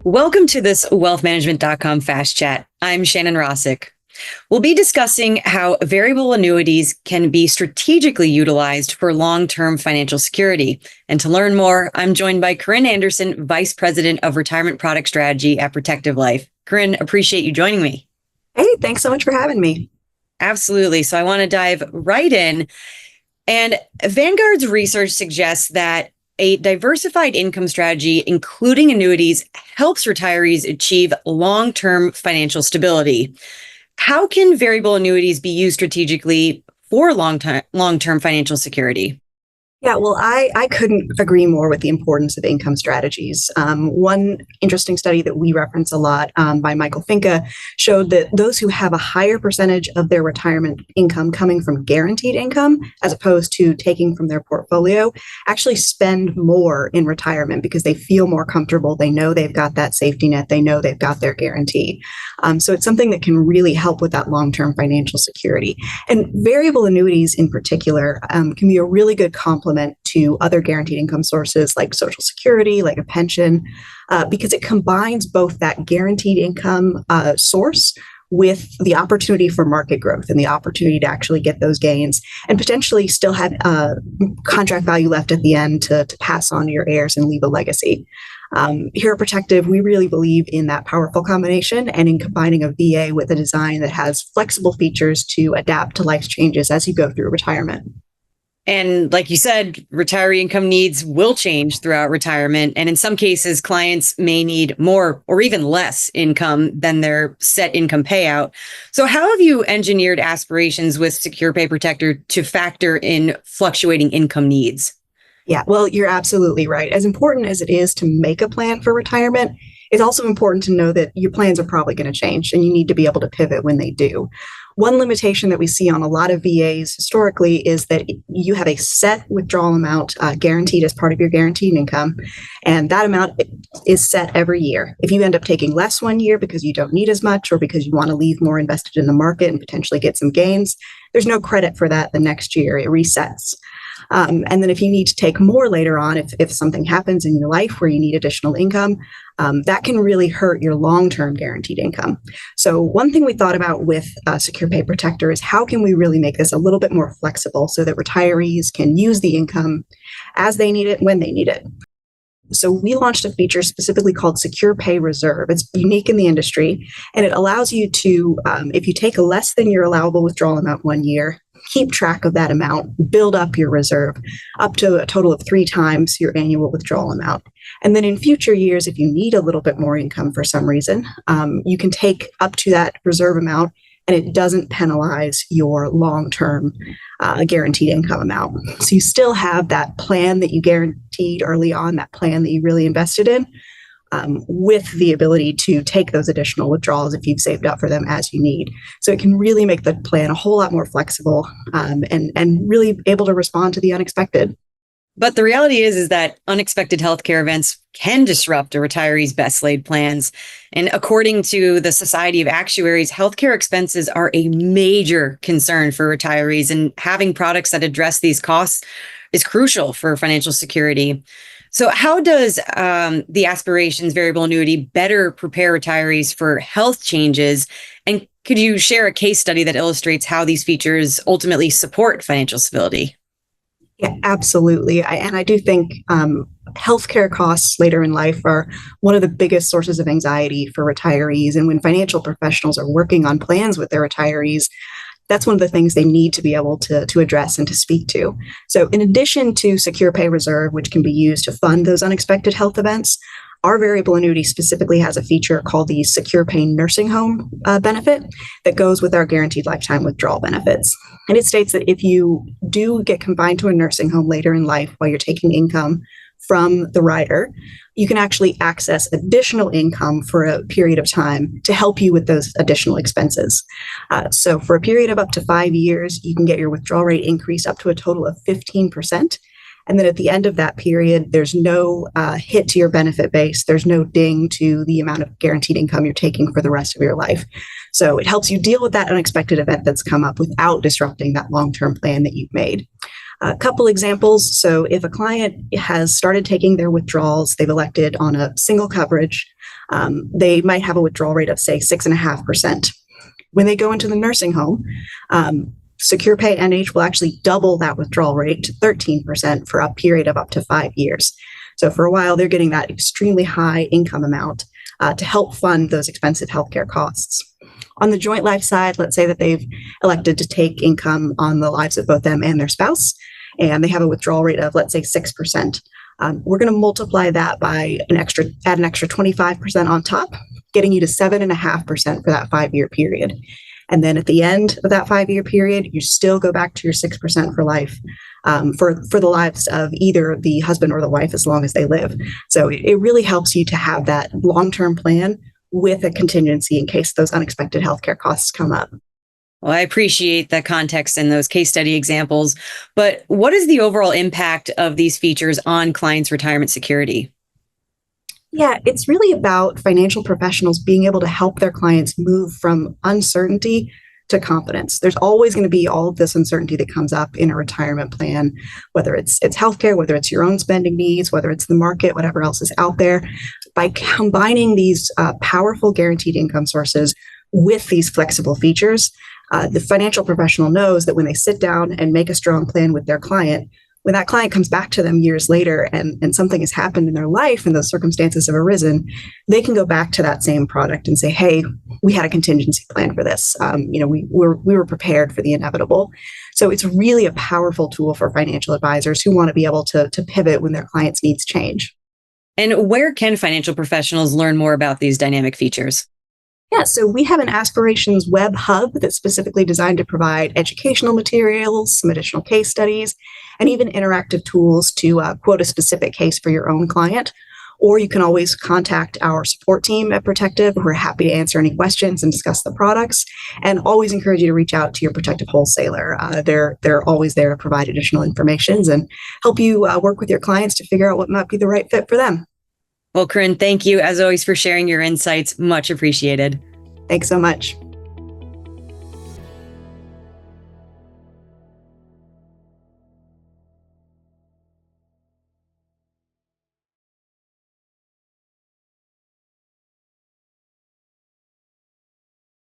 Welcome to this wealthmanagement.com Fast Chat. I'm Shannon Rossick. We'll be discussing how variable annuities can be strategically utilized for long-term financial security. And to learn more, I'm joined by Corinne Anderson, Vice President of Retirement Product Strategy at Protective Life. Corinne, appreciate you joining me. Hey, thanks so much for having me. Absolutely. So I want to dive right in. And Vanguard's research suggests that a diversified income strategy, including annuities, helps retirees achieve long-term financial stability. How can variable annuities be used strategically for long-term financial security? Yeah, well, I couldn't agree more with the importance of income strategies. One interesting study that we reference a lot by Michael Finke showed that those who have a higher percentage of their retirement income coming from guaranteed income, as opposed to taking from their portfolio, actually spend more in retirement because they feel more comfortable. They know they've got that safety net. They know they've got their guarantee. So it's something that can really help with that long-term financial security. And variable annuities in particular can be a really good complement to other guaranteed income sources like Social Security, like a pension, because it combines both that guaranteed income source with the opportunity for market growth and the opportunity to actually get those gains and potentially still have contract value left at the end to pass on to your heirs and leave a legacy. Here at Protective, we really believe in that powerful combination and in combining a VA with a design that has flexible features to adapt to life's changes as you go through retirement. And like you said, retiree income needs will change throughout retirement. And in some cases, clients may need more or even less income than their set income payout. So how have you engineered aspirations with SecurePay Protector to factor in fluctuating income needs? Yeah, well, you're absolutely right. As important as it is to make a plan for retirement, it's also important to know that your plans are probably going to change and you need to be able to pivot when they do. One limitation that we see on a lot of VAs historically is that you have a set withdrawal amount guaranteed as part of your guaranteed income, and that amount is set every year. If you end up taking less one year because you don't need as much or because you want to leave more invested in the market and potentially get some gains, there's no credit for that the next year. It resets. And then if you need to take more later on, if something happens in your life where you need additional income, that can really hurt your long-term guaranteed income. So one thing we thought about with SecurePay Protector is how can we really make this a little bit more flexible so that retirees can use the income as they need it, when they need it. So we launched a feature specifically called SecurePay Reserve. It's unique in the industry, and it allows you to, if you take less than your allowable withdrawal amount one year, keep track of that amount, build up your reserve up to a total of 3 times your annual withdrawal amount. And then in future years, if you need a little bit more income for some reason, you can take up to that reserve amount and it doesn't penalize your long-term guaranteed income amount. So you still have that plan that you guaranteed early on, that plan that you really invested in, with the ability to take those additional withdrawals if you've saved up for them as you need. So it can really make the plan a whole lot more flexible and really able to respond to the unexpected. But the reality is that unexpected healthcare events can disrupt a retiree's best laid plans. And according to the Society of Actuaries, healthcare expenses are a major concern for retirees, and having products that address these costs is crucial for financial security. So how does the Aspirations variable annuity better prepare retirees for health changes? And could you share a case study that illustrates how these features ultimately support financial stability? Yeah, absolutely. I do think healthcare costs later in life are one of the biggest sources of anxiety for retirees. And when financial professionals are working on plans with their retirees, that's one of the things they need to be able to address and to speak to. So in addition to SecurePay Reserve, which can be used to fund those unexpected health events, our variable annuity specifically has a feature called the SecurePay Nursing Home benefit that goes with our guaranteed lifetime withdrawal benefits. And it states that if you do get confined to a nursing home later in life while you're taking income from the rider, you can actually access additional income for a period of time to help you with those additional expenses. So for a period of up to 5 years, you can get your withdrawal rate increased up to a total of 15%. And then at the end of that period, there's no hit to your benefit base. There's no ding to the amount of guaranteed income you're taking for the rest of your life. So it helps you deal with that unexpected event that's come up without disrupting that long-term plan that you've made. A couple examples. So if a client has started taking their withdrawals, they've elected on a single coverage, They might have a withdrawal rate of, say, 6.5%. When they go into the nursing home, SecurePay NH will actually double that withdrawal rate to 13% for a period of up to 5 years. So for a while, they're getting that extremely high income amount to help fund those expensive healthcare costs. On the joint life side, let's say that they've elected to take income on the lives of both them and their spouse, and they have a withdrawal rate of, let's say, 6%. We're going to multiply that by an extra 25% on top, getting you to 7.5% for that 5-year period. And then at the end of that 5-year period, you still go back to your 6% for life, for the lives of either the husband or the wife, as long as they live. So it really helps you to have that long-term plan with a contingency in case those unexpected healthcare costs come up. Well, I appreciate the context in those case study examples, but what is the overall impact of these features on clients' retirement security? Yeah, it's really about financial professionals being able to help their clients move from uncertainty to confidence. There's always going to be all of this uncertainty that comes up in a retirement plan, whether it's healthcare, whether it's your own spending needs, whether it's the market, whatever else is out there. By combining these powerful guaranteed income sources with these flexible features, the financial professional knows that when they sit down and make a strong plan with their client, when that client comes back to them years later and something has happened in their life and those circumstances have arisen, they can go back to that same product and say, hey, we had a contingency plan for this. We were prepared for the inevitable. So it's really a powerful tool for financial advisors who want to be able to pivot when their clients' needs change. And where can financial professionals learn more about these dynamic features? Yeah, so we have an Aspirations web hub that's specifically designed to provide educational materials, some additional case studies, and even interactive tools to quote a specific case for your own client. Or you can always contact our support team at Protective. We're happy to answer any questions and discuss the products, and always encourage you to reach out to your Protective wholesaler. They're always there to provide additional information and help you work with your clients to figure out what might be the right fit for them. Well, Corinne, thank you as always for sharing your insights. Much appreciated. Thanks so much.